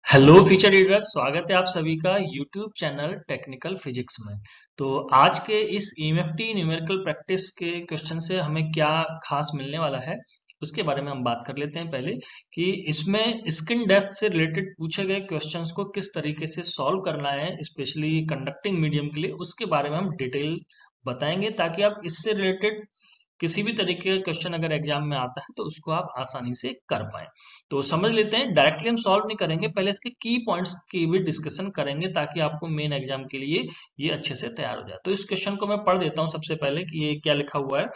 Hello future readers, स्वागत है आप सभी का यूट्यूब चैनल टेक्निकल फिजिक्स में। तो आज के इस ईएमएफटी न्यूमेरिकल प्रैक्टिस के क्वेश्चन से हमें क्या खास मिलने वाला है उसके बारे में हम बात कर लेते हैं पहले कि इसमें स्किन डेप्थ से रिलेटेड पूछे गए क्वेश्चंस को किस तरीके से सॉल्व करना है, स्पेशली कंडक्टिंग मीडियम के लिए। उसके बारे में हम डिटेल बताएंगे ताकि आप इससे रिलेटेड किसी भी तरीके का क्वेश्चन अगर एग्जाम में आता है तो उसको आप आसानी से कर पाए। तो समझ लेते हैं, डायरेक्टली हम सॉल्व नहीं करेंगे, पहले इसके की पॉइंट्स की भी डिस्कशन करेंगे ताकि आपको मेन एग्जाम के लिए ये अच्छे से तैयार हो जाए। तो इस क्वेश्चन को मैं पढ़ देता हूँ सबसे पहले कि ये क्या लिखा हुआ है।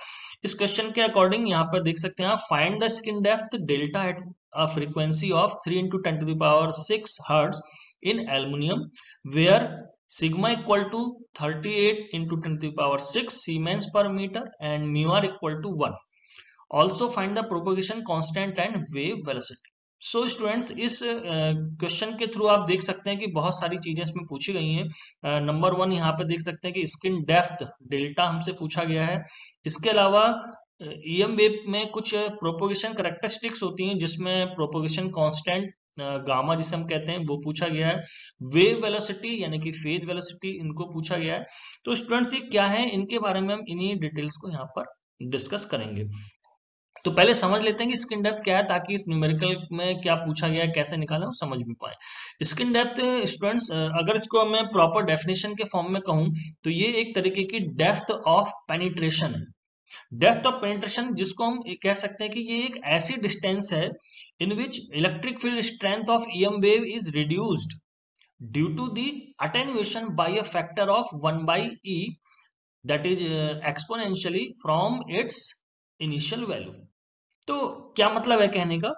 इस क्वेश्चन के अकॉर्डिंग यहाँ पर देख सकते हैं आप, find the skin depth delta at a frequency of 3 × 10⁻6 hertz in aluminium where sigma equal to 38 into 10 to the power 6 Siemens per meter and mu r equal to 1. Also find the propagation constant and wave velocity. So students, इस question के through आप देख सकते हैं कि बहुत सारी चीजें इसमें पूछी गई हैं। नंबर वन यहाँ पे देख सकते हैं कि स्किन डेप्थ डेल्टा हमसे पूछा गया है। इसके अलावा ईएम वेव में कुछ प्रोपोगेशन करेक्टरिस्टिक्स होती हैं जिसमें प्रोपोगेशन कांस्टेंट गामा जिसे हम कहते हैं वो पूछा गया है। वेव वेलोसिटी यानी कि फेज वेलोसिटी इनको पूछा गया है। तो स्टूडेंट्स, ये क्या है, इनके बारे में हम इन्हीं डिटेल्स को यहाँ पर डिस्कस करेंगे। तो पहले समझ लेते हैं कि स्किन डेप्थ क्या है ताकि इस न्यूमेरिकल में क्या पूछा गया है, कैसे निकालें और समझ भी पाए। स्किन डेप्थ स्टूडेंट्स, अगर इसको मैं प्रॉपर डेफिनेशन के फॉर्म में कहूं तो ये एक तरीके की डेप्थ ऑफ पेनिट्रेशन है। डेप्थ ऑफ पेनिट्रेशन जिसको हम कह सकते हैं कि ये एक ऐसी डिस्टेंस है in which electric field strength of EM wave is reduced due to the attenuation by a factor of 1/e that is exponentially from its initial value. तो क्या मतलब है कहने का,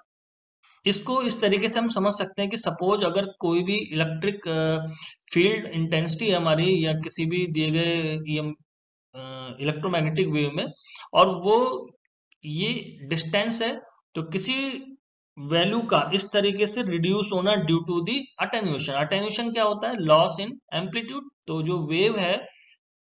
इसको इस तरीके से हम समझ सकते हैं कि सपोज अगर कोई भी इलेक्ट्रिक फील्ड इंटेंसिटी है हमारी या किसी भी दिए गए इलेक्ट्रोमैग्नेटिक वेव में, और वो ये डिस्टेंस है, तो किसी वैल्यू का इस तरीके से रिड्यूस होना due to the attenuation. Attenuation क्या होता है? Loss in amplitude. तो जो वेव है,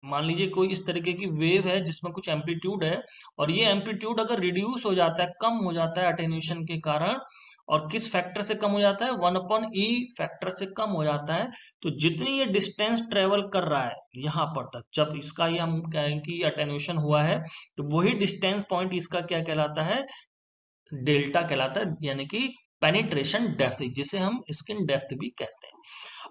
मान लीजिए कोई इस तरीके की वेव है जिसमें कुछ एम्पलीट्यूड है, और ये एम्पलीट्यूड अगर रिड्यूस हो जाता है, कम हो जाता है अटेन्यूएशन के कारण, और किस फैक्टर से कम हो जाता है? 1/e फैक्टर से कम हो जाता है। तो जितनी ये डिस्टेंस ट्रेवल कर रहा है यहाँ पर तक, जब इसका ये हम कहें कि अटेन्यूएशन हुआ है, तो वही डिस्टेंस पॉइंट इसका क्या कहलाता है? डेल्टा कहलाता है, यानी कि पेनिट्रेशन डेप्थ, जिसे हम स्किन डेप्थ भी कहते हैं।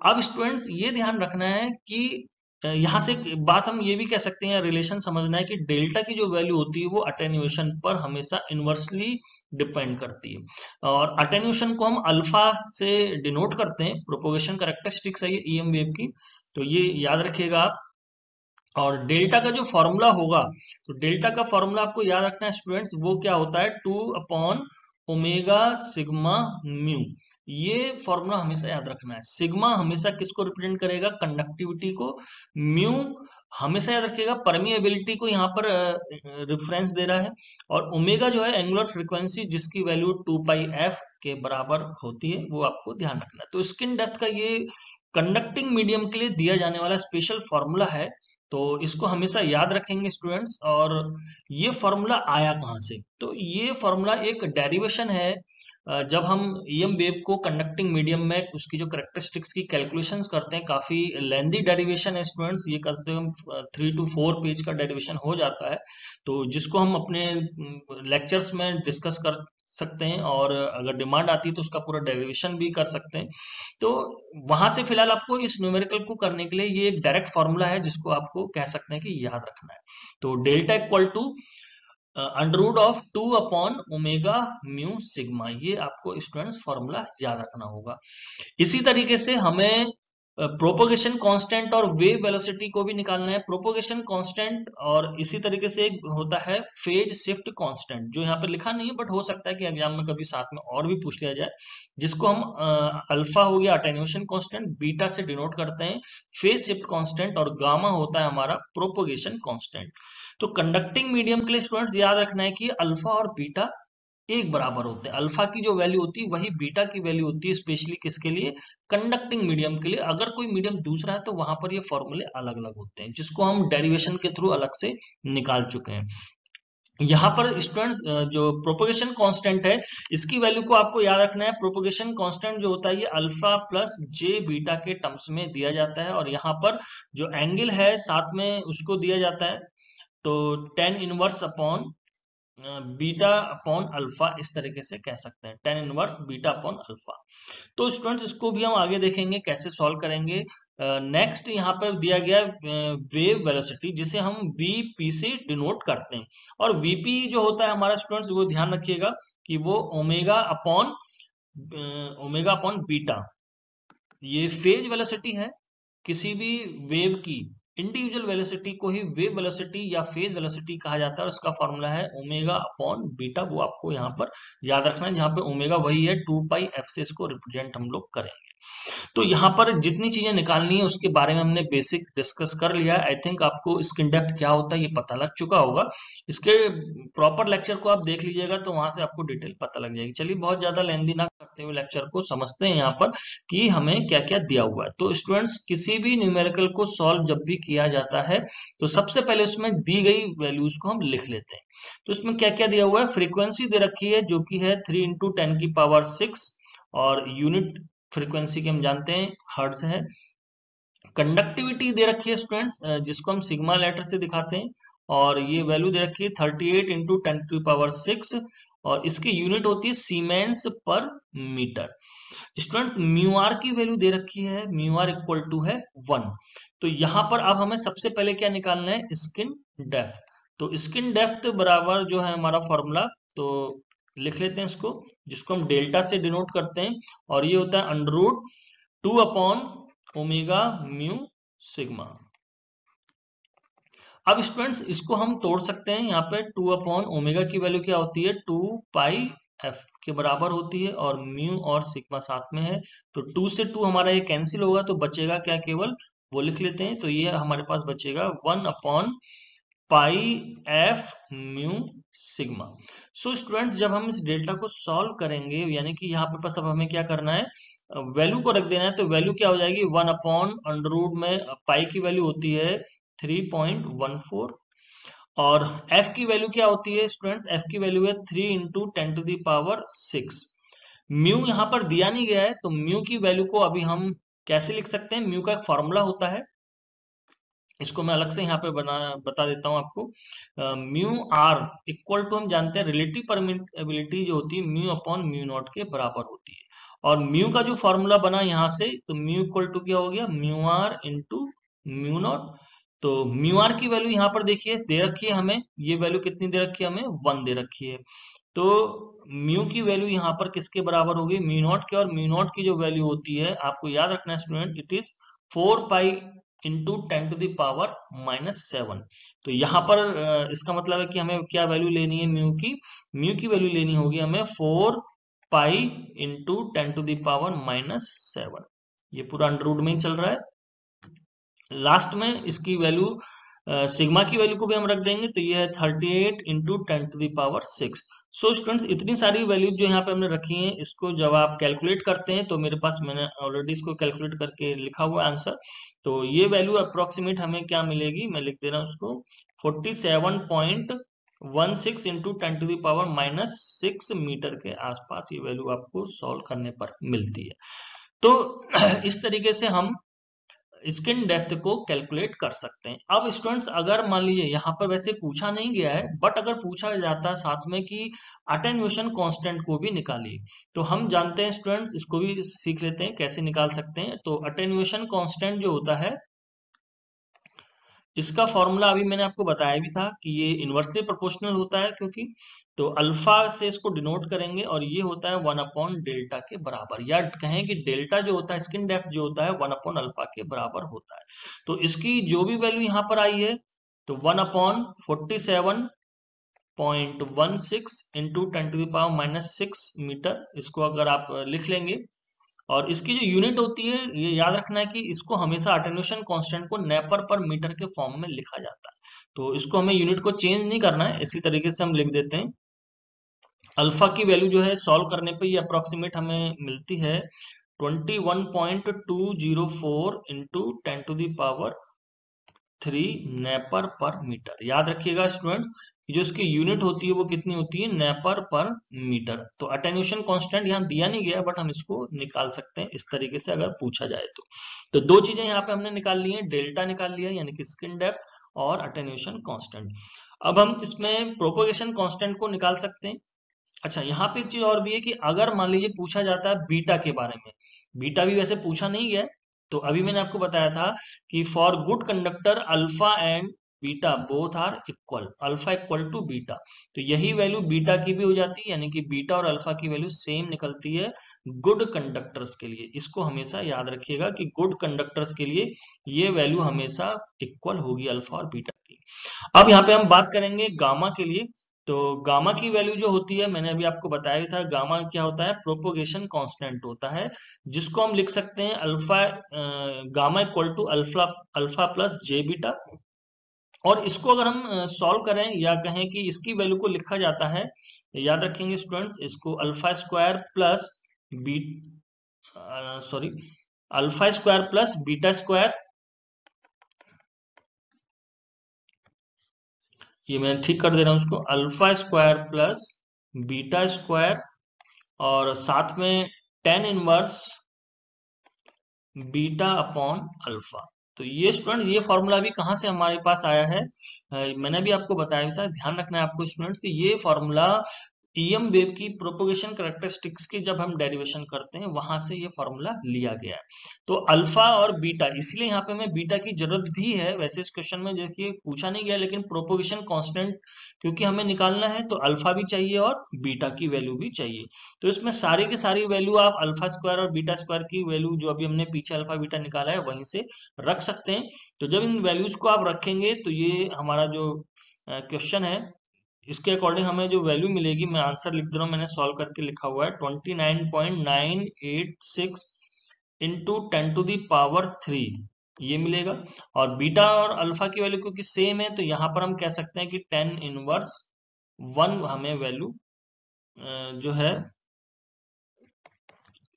अब स्टूडेंट्स, ये ध्यान रखना है कि यहाँ से एक बात हम ये भी कह सकते हैं, रिलेशन समझना है कि डेल्टा की जो वैल्यू होती है वो अटेन्यूएशन पर हमेशा इनवर्सली डिपेंड करती है। और अटेन्यूएशन को हम अल्फा से डिनोट करते हैं, प्रोपोगेशन कैरेक्टरिस्टिक्स है ये ईएम वेव की, तो ये याद रखिएगा आप। और डेल्टा का जो फॉर्मूला होगा, तो डेल्टा का फॉर्मूला आपको याद रखना है स्टूडेंट्स, वो क्या होता है? 2/ओमेगा सिग्मा म्यू। ये फॉर्मूला हमेशा याद रखना है। सिग्मा हमेशा किसको रिप्रेजेंट करेगा? कंडक्टिविटी को। म्यू हमेशा याद रखिएगा परमिएबिलिटी को यहाँ पर रेफरेंस दे रहा है। और ओमेगा जो है एंगुलर फ्रीक्वेंसी, जिसकी वैल्यू 2πf के बराबर होती है, वो आपको ध्यान रखना है। तो स्किन डेप्थ का ये कंडक्टिंग मीडियम के लिए दिया जाने वाला स्पेशल फॉर्मूला है, तो इसको हमेशा याद रखेंगे स्टूडेंट्स। और ये फॉर्मूला आया कहाँ से? तो ये फॉर्मूला एक डेरिवेशन है। जब हम ईएम वेव को कंडक्टिंग मीडियम में उसकी जो कैरेक्टरिस्टिक्स की कैलकुलेशंस करते हैं, काफी लेंदी डेरिवेशन है स्टूडेंट्स, ये कम से कम 3 to 4 पेज का डेरिवेशन हो जाता है, तो जिसको हम अपने लेक्चर्स में डिस्कस कर सकते हैं, और अगर डिमांड आती है तो उसका पूरा डेरिवेशन भी कर सकते हैं। तो वहां से फिलहाल आपको इस न्यूमेरिकल को करने के लिए ये एक डायरेक्ट फॉर्मूला है जिसको आपको कह सकते हैं कि याद रखना है। तो डेल्टा इक्वल टू √2/ओमेगा म्यू सिग्मा, ये आपको स्टूडेंट्स फॉर्मूला याद रखना होगा। इसी तरीके से हमें प्रोपोगेशन कांस्टेंट और वेव वेलोसिटी को भी निकालना है। प्रोपोगेशन कांस्टेंट, और इसी तरीके से एक होता है फेज शिफ्ट कांस्टेंट, जो यहाँ पर लिखा नहीं है बट हो सकता है कि एग्जाम में कभी साथ में और भी पूछ लिया जाए, जिसको हम अल्फा हो गया अटेन्यूएशन कांस्टेंट, बीटा से डिनोट करते हैं फेज शिफ्ट कांस्टेंट, और गामा होता है हमारा प्रोपोगेशन कांस्टेंट। तो कंडक्टिंग मीडियम के लिए स्टूडेंट्स याद रखना है कि अल्फा और बीटा एक बराबर होते हैं। अल्फा की जो वैल्यू होती है वही बीटा की वैल्यू होती है, स्पेशली किसके लिए? कंडक्टिंग मीडियम के लिए। अगर कोई मीडियम दूसरा है तो वहां पर ये फॉर्मूले अलग अलग होते हैं, जिसको हम डेरिवेशन के थ्रू अलग से निकाल चुके हैं। यहाँ पर स्टूडेंट जो प्रोपोगेशन कांस्टेंट है, इसकी वैल्यू को आपको याद रखना है। प्रोपोगेशन कांस्टेंट जो होता है ये अल्फा प्लस जे बीटा के टर्म्स में दिया जाता है, और यहाँ पर जो एंगल है साथ में उसको दिया जाता है, तो tan inverse upon beta upon alpha, इस तरीके से कह सकते हैं, ten inverse beta upon alpha. तो स्टूडेंट्स इसको भी हम आगे देखेंगे कैसे सॉल्व करेंगे। नेक्स्ट यहाँ पर दिया गया वेव वेलोसिटी, जिसे हम वीपी से डिनोट करते हैं, और वीपी जो होता है हमारा स्टूडेंट्स, वो ध्यान रखिएगा कि वो ओमेगा अपॉन बीटा, ये फेज वेलोसिटी है। किसी भी वेव की इंडिविजुअल वेलोसिटी को ही वेव वेलोसिटी या फेज वेलोसिटी कहा जाता है, और उसका फॉर्मूला है ओमेगा अपॉन बीटा। वो आपको यहाँ पर याद रखना है, जहाँ पे ओमेगा वही है 2 पाई एफ से इसको रिप्रेजेंट हम लोग करेंगे। तो यहाँ पर जितनी चीजें निकालनी है उसके बारे में हमने बेसिक डिस्कस कर लिया। आई थिंक आपको स्किन डेप्थ क्या होता है ये पता लग चुका होगा। इसके प्रॉपर लेक्चर को आप देख लीजिएगा तो वहां से आपको डिटेल पता लग जाएगी। चलिए बहुत ज्यादा लेंदी ना करते हुए लेक्चर को समझते हैं यहाँ पर कि हमें क्या क्या दिया हुआ है। तो स्टूडेंट्स, किसी भी न्यूमेरिकल को सॉल्व जब भी किया जाता है तो सबसे पहले उसमें दी गई वैल्यूज को हम लिख लेते हैं। तो इसमें क्या क्या दिया हुआ है, फ्रीक्वेंसी दे रखी है जो कि है 3 × 10⁶, और यूनिट फ्रीक्वेंसी के हम जानते हैं हर्ट्ज है। कंडक्टिविटी दे रखी है स्टूडेंट्स, जिसको हम सिग्मा लेटर से दिखाते हैं, और ये वैल्यू दे रखी है 38 × 10⁶, और इसकी यूनिट होती है सीमेंस पर मीटर। स्टूडेंट्स, म्यू आर की वैल्यू दे रखी है, म्यू आर इक्वल टू है 1। तो यहाँ पर अब हमें सबसे पहले क्या निकालना है, स्किन डेप्थ। तो स्किन डेप्थ बराबर जो है हमारा फॉर्मूला, तो लिख लेते हैं इसको, जिसको हम डेल्टा से डिनोट करते हैं, और ये होता है √2 अपॉन ओमेगा म्यू सिग्मा। अब स्टूडेंट्स इसको हम तोड़ सकते हैं। यहाँ पे 2 अपॉन ओमेगा की वैल्यू क्या होती है, 2 पाई एफ के बराबर होती है, और म्यू और सिग्मा साथ में है, तो 2 से 2 हमारा ये कैंसिल होगा, तो बचेगा क्या, केवल वो लिख लेते हैं। तो ये हमारे पास बचेगा 1 upon pi F mu sigma. So students, जब हम इस डेल्टा को सॉल्व करेंगे, यानी कि यहाँ पे बस अब हमें क्या करना है, वैल्यू को रख देना है। तो वैल्यू क्या हो जाएगी, 1 अपॉन √ में पाई की वैल्यू होती है 3.14, और f की वैल्यू क्या होती है स्टूडेंट्स, f की वैल्यू है 3 × 10⁶। म्यू यहाँ पर दिया नहीं गया है, तो म्यू की वैल्यू को अभी हम कैसे लिख सकते हैं, म्यू का एक फॉर्मूला होता है, इसको मैं अलग से यहाँ पे बता देता हूँ आपको। म्यू आर इक्वल टू, हम जानते हैं रिलेटिव परमिटिविटी जो होती है म्यू अपॉन म्यू नॉट के बराबर होती है, और म्यू का जो फॉर्मूला बना यहाँ से, तो म्यू इक्वल टू क्या हो गया, mu r into mu naught. तो म्यू आर की वैल्यू यहाँ पर देखिए दे रखी है हमें, ये वैल्यू कितनी दे रखी है हमें, 1 दे रखी है। तो म्यू की वैल्यू यहाँ पर किसके बराबर होगी, म्यू नॉट के, और म्यू नॉट की जो वैल्यू होती है आपको याद रखना है स्टूडेंट, इट इज 4 पाई × 10⁻⁷। तो यहाँ पर इसका मतलब है कि हमें क्या वैल्यू लेनी है म्यू की वैल्यू लेनी होगी हमें 4 पाई × 10⁻⁷। ये पूरा अंडर में ही चल रहा है। लास्ट में इसकी वैल्यू सिग्मा की वैल्यू को भी हम रख देंगे, तो ये है 38 × 10⁻⁶। सो स्टूडेंट्स, इतनी सारी वैल्यू जो यहाँ पे हमने रखी हैं, इसको जब आप कैलकुलेट करते हैं, तो मेरे पास मैंने ऑलरेडी इसको कैलकुलेट करके लिखा हुआ आंसर। तो ये वैल्यू अप्रोक्सीमेट हमें क्या मिलेगी, मैं लिख दे रहा हूँ उसको, 47.16 × 10⁻⁻6 मीटर के आसपास ये वैल्यू आपको सॉल्व करने पर मिलती है। तो इस तरीके से हम स्किन डेप्थ को कैलकुलेट कर सकते हैं। अब स्टूडेंट्स, अगर मान लीजिए यहाँ पर वैसे पूछा नहीं गया है, बट अगर पूछा जाता है साथ में कि अटेन्यूएशन कांस्टेंट को भी निकालिए, तो हम जानते हैं स्टूडेंट्स, इसको भी सीख लेते हैं कैसे निकाल सकते हैं। तो अटेन्यूएशन कांस्टेंट जो होता है, इसका फॉर्मूला अभी मैंने आपको बताया भी था कि ये इनवर्सली प्रोपोर्शनल होता है, क्योंकि तो अल्फा से इसको डिनोट करेंगे, और ये होता है 1 अपॉन डेल्टा के बराबर, या कहें कि डेल्टा जो होता है, स्किन डेप्थ जो होता है 1 अपॉन अल्फा के बराबर होता है। तो इसकी जो भी वैल्यू यहाँ पर आई है, तो 1 अपॉन 47.16 × 10⁻⁻6 मीटर, इसको अगर आप लिख लेंगे, और इसकी जो यूनिट होती है, ये याद रखना है कि इसको हमेशा अटेन्यूएशन कांस्टेंट को नेपर पर मीटर के फॉर्म में लिखा जाता है। तो इसको हमें यूनिट को चेंज नहीं करना है, इसी तरीके से हम लिख देते हैं। अल्फा की वैल्यू जो है सॉल्व करने पे ये अप्रोक्सीमेट हमें मिलती है 21.204 × 3 नेपर पर मीटर। याद रखिएगा स्टूडेंट्स कि जो इसकी यूनिट होती है वो कितनी होती है, नेपर पर मीटर। तो अटेन्यूएशन कांस्टेंट यहाँ दिया नहीं गया, बट हम इसको निकाल सकते हैं इस तरीके से अगर पूछा जाए तो दो चीजें यहाँ पे हमने निकाल ली है, डेल्टा निकाल लिया यानी कि स्किन डेप्थ और अटेन्यूएशन कांस्टेंट। अब हम इसमें प्रोपोगेशन कांस्टेंट को निकाल सकते हैं। अच्छा, यहाँ पे एक चीज और भी है कि अगर मान लीजिए पूछा जाता है बीटा के बारे में, बीटा भी वैसे पूछा नहीं गया है, तो अभी मैंने आपको बताया था कि for good conductor alpha and beta both are equal, alpha equal to beta. तो यही वैल्यू बीटा की भी हो जाती है, यानी कि बीटा और अल्फा की वैल्यू सेम निकलती है गुड कंडक्टर्स के लिए। इसको हमेशा याद रखिएगा कि गुड कंडक्टर्स के लिए ये वैल्यू हमेशा इक्वल होगी अल्फा और बीटा की। अब यहाँ पे हम बात करेंगे गामा के लिए। तो गामा की वैल्यू जो होती है, मैंने अभी आपको बताया भी था, गामा क्या होता है, प्रोपोगेशन कांस्टेंट होता है, जिसको हम लिख सकते हैं alpha, gamma equal to alpha, alpha plus j beta. और इसको अगर हम सॉल्व करें या कहें कि इसकी वैल्यू को लिखा जाता है, याद रखेंगे स्टूडेंट्स, इसको alpha square plus b sorry alpha square plus beta square, ये मैं ठीक कर दे रहा हूं उसको, alpha square plus beta square और साथ में tan inverse beta upon alpha. तो ये स्टूडेंट, ये फॉर्मूला भी कहाँ से हमारे पास आया है, मैंने भी आपको बताया था, ध्यान रखना है आपको स्टूडेंट्स कि ये फॉर्मूला ईएम वेव की प्रोपोगेशन कैरेक्टरिस्टिक्स की जब हम डेरिवेशन करते हैं वहां से ये फॉर्मूला लिया गया है। तो अल्फा और बीटा, इसलिए यहाँ पे मैं बीटा की जरूरत भी है, वैसे इस क्वेश्चन में देखिए पूछा नहीं गया, लेकिन प्रोपोगेशन कांस्टेंट क्योंकि हमें निकालना है तो अल्फा भी चाहिए और बीटा की वैल्यू भी चाहिए। तो इसमें सारी की सारी वैल्यू आप अल्फा स्क्वायर और बीटा स्क्वायर की वैल्यू जो अभी हमने पीछे अल्फा बीटा निकाला है वहीं से रख सकते हैं। तो जब इन वैल्यूज को आप रखेंगे तो ये हमारा जो क्वेश्चन है, इसके अकॉर्डिंग हमें जो वैल्यू मिलेगी, मैं आंसर लिख दे रहा हूँ, मैंने सॉल्व करके लिखा हुआ है 29.986 इंटू 10⁻³ ये मिलेगा। और बीटा और अल्फा की वैल्यू क्योंकि सेम है तो यहाँ पर हम कह सकते हैं कि 10⁻1 हमें वैल्यू जो है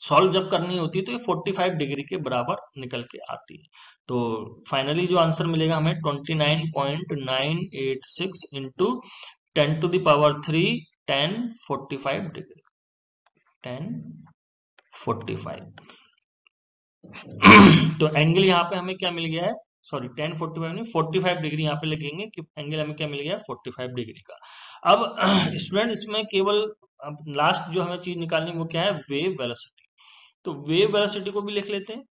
सॉल्व जब करनी होती है तो ये 45 डिग्री के बराबर निकल के आती है। तो फाइनली जो आंसर मिलेगा हमें 29.986 इंटू 10⁻³ 1045 डिग्री, 1045। तो एंगल यहाँ पे हमें क्या मिल गया है, सॉरी 1045 नहीं 45 डिग्री यहाँ पे लिखेंगे कि एंगल हमें क्या मिल गया है 45 डिग्री का। अब स्टूडेंट इसमें केवल अब लास्ट जो हमें चीज निकालनी वो क्या है, वेव वेलोसिटी। तो वेव वेलोसिटी को भी लिख लेते हैं।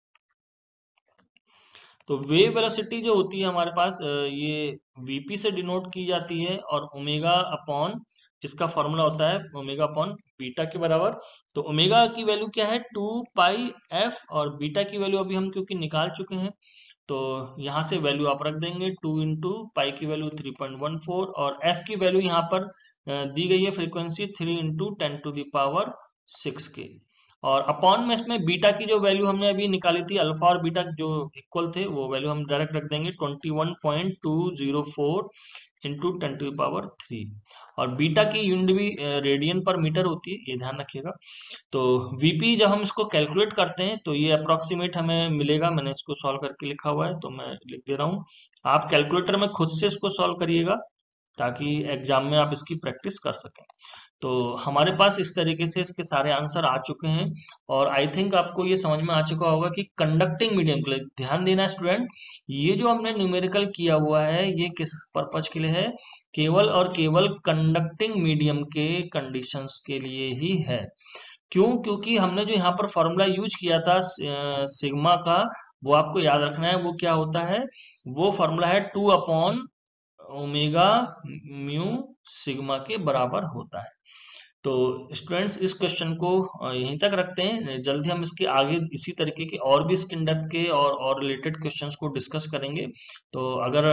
तो वेव वेलोसिटी जो होती है हमारे पास, ये वीपी से डिनोट की जाती है और ओमेगा अपॉन, इसका फॉर्मूला होता है ओमेगा अपॉन बीटा के बराबर। तो ओमेगा की वैल्यू क्या है 2πf और बीटा की वैल्यू अभी हम क्योंकि निकाल चुके हैं तो यहाँ से वैल्यू आप रख देंगे, 2 इंटू पाई की वैल्यू 3.14 और एफ की वैल्यू यहाँ पर दी गई है फ्रीक्वेंसी 3 इंटू 10⁻6 के। और अपॉन में इसमें बीटा की जो वैल्यू हमने अभी निकाली थी, अल्फा और बीटा जो इक्वल थे वो वैल्यू हम डायरेक्ट रख देंगे 21.204 इंटू 10⁻3। और बीटा की यूनिट भी रेडियन पर मीटर होती है, ये ध्यान रखिएगा। तो वीपी जब हम इसको कैलकुलेट करते हैं तो ये अप्रोक्सीमेट हमें मिलेगा, मैंने इसको सॉल्व करके लिखा हुआ है तो मैं लिख दे रहा हूँ। आप कैलकुलेटर में खुद से इसको सॉल्व करिएगा ताकि एग्जाम में आप इसकी प्रैक्टिस कर सकें। तो हमारे पास इस तरीके से इसके सारे आंसर आ चुके हैं और आई थिंक आपको ये समझ में आ चुका होगा कि कंडक्टिंग मीडियम के लिए ध्यान देना स्टूडेंट, ये जो हमने न्यूमेरिकल किया हुआ है ये किस पर्पज के लिए है, केवल और केवल कंडक्टिंग मीडियम के कंडीशंस के लिए ही है। क्यों, क्योंकि हमने जो यहाँ पर फॉर्मूला यूज किया था सिग्मा का, वो आपको याद रखना है, वो क्या होता है, वो फॉर्मूला है 2/ओमेगा म्यू सिग्मा के बराबर होता है। तो स्टूडेंट्स इस क्वेश्चन को यहीं तक रखते हैं, जल्दी हम इसके आगे इसी तरीके के और भी स्किन डेप्थ के और रिलेटेड क्वेश्चंस को डिस्कस करेंगे। तो अगर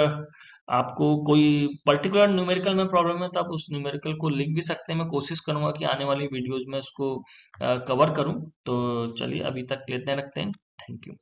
आपको कोई पर्टिकुलर न्यूमेरिकल में प्रॉब्लम है तो आप उस न्यूमेरिकल को लिख भी सकते हैं, मैं कोशिश करूंगा कि आने वाली वीडियोज में इसको कवर करूं। तो चलिए अभी तक लेते हैं, रखते हैं, थैंक यू।